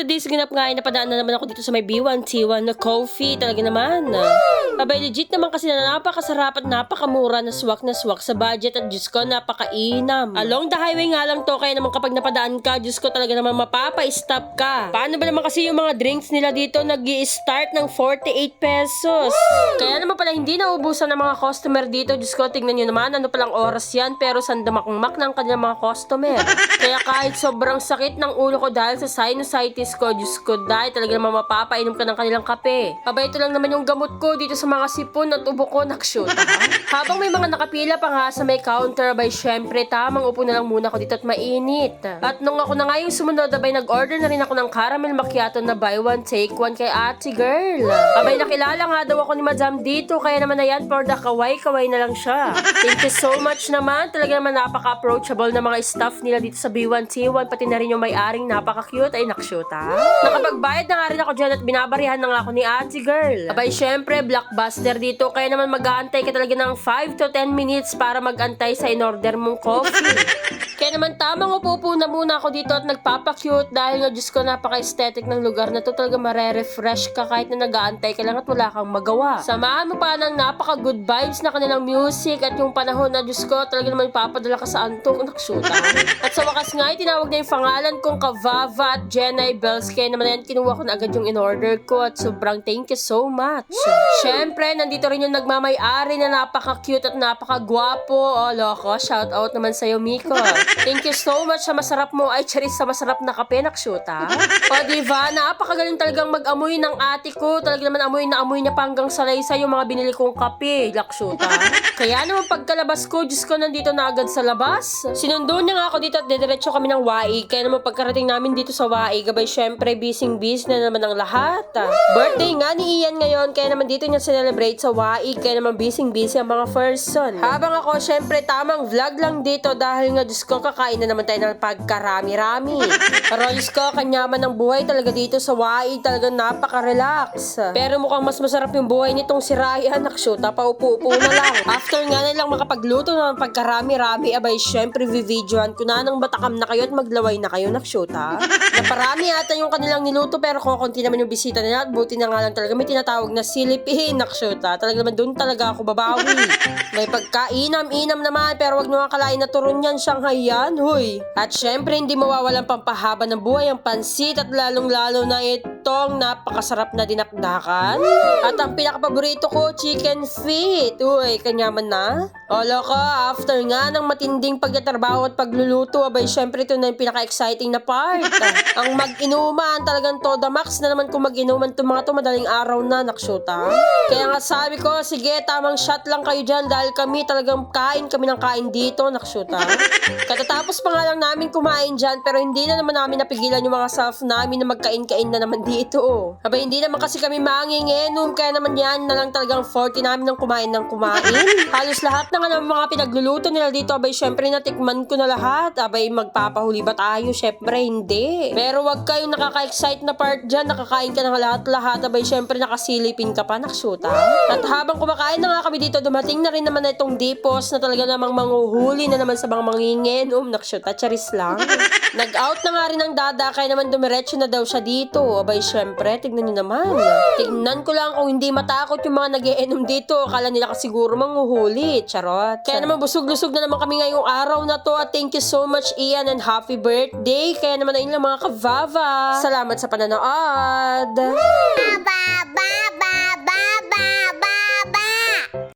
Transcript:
today's ganap nga ay napadaan na naman ako dito sa may B1T1 na coffee. Talaga naman. Abay, legit naman kasi na napakasarap at napakamura na swak sa budget at Diyos ko, napakainam. Along the highway nga lang to, kaya naman kapag napadaan ka, Diyos ko talaga naman mapapa-stop ka. Paano ba naman kasi yung mga drinks nila dito nag-i-start ng 48 pesos? Kaya naman pala hindi naubusan ng mga customer dito. Diyos ko, tignan nyo naman, ano palang oras yan, pero sandamakmak ng kanilang mga customer. Kaya kahit sobrang sakit ng ulo ko dahil sa sinusitis ko, Diyos ko, dahil talaga naman mapapainom ka ng kanilang kape. Abay, ito lang naman yung gamot ko dito sa mga sipon at ubo ko, nakshoot. Habang may mga nakapila pa nga sa may counter, abay, syempre, tamang upo na lang muna ako dito at mainit. At nung ako na nga yung sumunod, abay, nag-order na rin ako ng caramel macchiato na buy one, take one kay ate girl. Abay, nakilala nga daw ako ni Madam dito, kaya naman na yan, for the kaway-kaway na lang siya. Thank you so much naman. Talaga naman napaka-approachable na mga staff nila dito sa B1T1, pati na rin yung may-aring napaka-cute. Ay, nakshoot, ha? Nakapagbayad na nga rin ako dyan at binabarihan na nga ako ni ate girl. Abay, syempre, blockbuster dito, kaya naman mag-aantay ka talaga ng 5 to 10 minutes para mag-antay sa in-order mong coffee. Kaya naman tamang upo na muna ako dito at nagpapa-cute dahil nga, Diyos ko, napaka-aesthetic ng lugar na to. Talaga marerefresh ka kahit na nag-aantay ka lang at wala kang magawa. Samahan mo pa ng napaka-good vibes na kanilang music at yung panahon na, Diyos ko, talaga naman papadala ka sa antok. Nakshuta. At sa wakas nga, tinawag na yung pangalan kong Kavava at Jenay Bells. Kaya naman yan, kinuha ko na agad yung in-order ko at sobrang thank you so much. Syempre, nandito rin yung nagmamay-ari na napaka-cute at napaka-gwapo. O, loko, shout out naman sa'yo, Miko. Thank you so much sa masarap mo. Ay, charis, sa masarap na kape, nakshuta. O, diba, napakagaling talagang mag-amoy ng ate ko. Talaga naman amoy na amoy niya panggang salaysay yung mga binili kong kape, nakshuta. Kaya naman pagkalabas ko, Diyos ko, nandito na agad sa labas. Sinundo niya nga ako dito at didiretso kami ng Waig. Kaya naman pagkarating namin dito sa Waig, gabay syempre busy na naman ang lahat. Birthday nga ni Ian ngayon, kaya naman dito niya celebrate sa Waig. Kaya naman busy ang mga person. Habang ako, syempre tamang vlog lang dito dahil nga, Diyos ko, kakain na naman tayo ng pagkarami-rami. Pero Diyos ko, kanyaman ng buhay talaga dito sa Waig. Talagang napaka-relax. Pero mukhang mas masarap yung buhay nitong si Ryan. Nakshuta, paupo-upo na lang. After nga na lang makapagluto ng pagkarami-rami, abay, syempre, videoan ko na ng batakam na kayo at maglaway na kayo, nakshuta. Naparami ata yung kanilang niluto pero kukunti naman yung bisita nila at buti na nga lang talaga may tinatawag na silipin, nakshuta. Talaga naman doon talaga ako babawi. May pagkainam-inam naman pero wag nyo nga kalain na turon yan, Shanghai yan, huy. At syempre, hindi mawawalang pampahaba ng buhay ang pansit at lalong-lalo na itong napakasarap na dinakdakan. At ang pinakapaborito ko, chicken feet. Uy, kanyaman na. O loko, after nga ng matinding pagtatrabaho at pagluluto, abay syempre ito na yung pinaka-exciting na part. Ang mag-inuman, talagang toda max na naman kung mag-inuman itong mga to, madaling araw na, nakshuta. Kaya nga sabi ko, sige, tamang shot lang kayo dyan dahil kami talagang kain kami ng kain dito, nakshuta. Katatapos pa nga lang namin kumain dyan pero hindi na naman namin napigilan yung mga staff namin na magkain-kain na naman dito. Abay, hindi naman kasi kami manginginom, kaya naman yan na lang talagang 40 namin ng kumain. Halos lahat na nga ng mga pinagluluto nila dito, abay, syempre natikman ko na lahat. Abay, magpapahuli ba tayo? Syempre, hindi. Pero wag kayong nakaka-excite na part dyan, nakakain ka ng lahat-lahat, abay, syempre nakasilipin ka pa, nakshuta. At habang kumakain na nga kami dito, dumating na rin naman na itong dipos na talaga namang manghuhuli na naman sa mga manginginom, nakshuta, charis lang. Nag-out na nga rin ang dada, kaya naman dumiretso na daw siya dito. Abay, syempre, tignan nyo naman. Tignan ko lang kung hindi matakot yung mga nag-iinom dito. Akala nila kasi siguro manghuhuli. Charot. Kaya naman busog-lusog na naman kami ngayong araw na to. At thank you so much, Ian, and happy birthday. Kaya naman ayun lang mga Kavava. Salamat sa panonood. Bye bye.